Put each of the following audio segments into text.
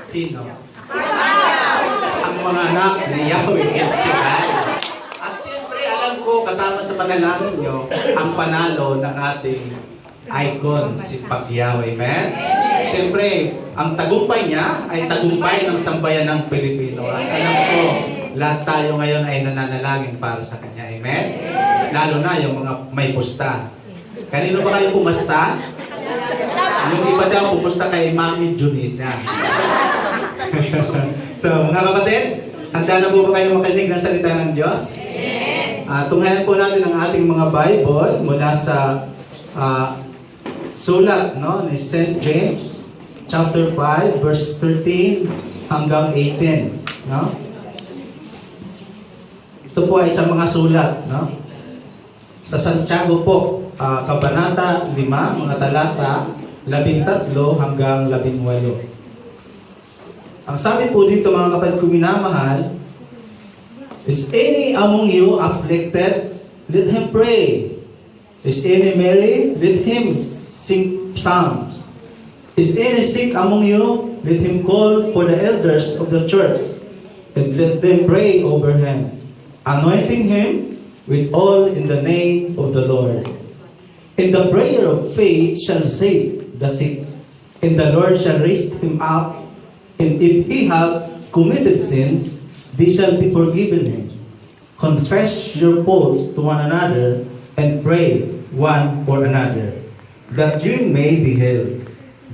Sino? Ang mga anak ni Yahweh El Shaddai. At siyempre, alam ko, kasama sa panalangin nyo, ang panalo ng ating icon, si Pag-Yahweh. Amen? Siyempre, ang tagumpay niya ay tagumpay ng sambayan ng Pilipino. At alam ko, lahat tayo ngayon ay nananalangin para sa Kanya. Amen? Lalo na yung mga may pusta. Kanino ba kayo pumasta? Yung iba daw pumusta kay Mami Junisa. So, mga kapatid, handa na po ba kayo makinig ng salita ng Diyos? Tunghayan po natin ang ating mga Bible mula sa sulat ni St. James, chapter 5, verse 13 hanggang 18. No? Ito po ay isang mga sulat. No? Sa Santiago po, Kabanata 5, mga talata 13 hanggang 18. Ang sabi po dito, mga kapatid ko minamahal, is any among you afflicted? Let him pray. Is any merry? Let him sing psalms. Is any sick among you? Let him call for the elders of the church, and let them pray over him, anointing him with oil in the name of the Lord. And the prayer of faith shall save the sick, and the Lord shall raise him up. And if he have committed sins, they shall be forgiven him. Confess your faults to one another, and pray one for another, that you may be healed.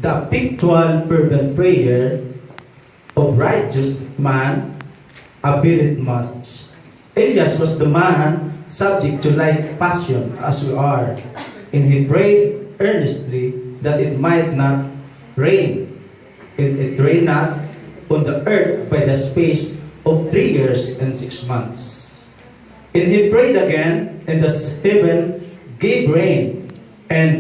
The effectual fervent prayer of righteous man availeth much. Elias was the man subject to like passion as we are, and he prayed earnestly that it might not rain. It rained not on the earth by the space of 3 years and 6 months. And he prayed again, and the heaven gave rain, and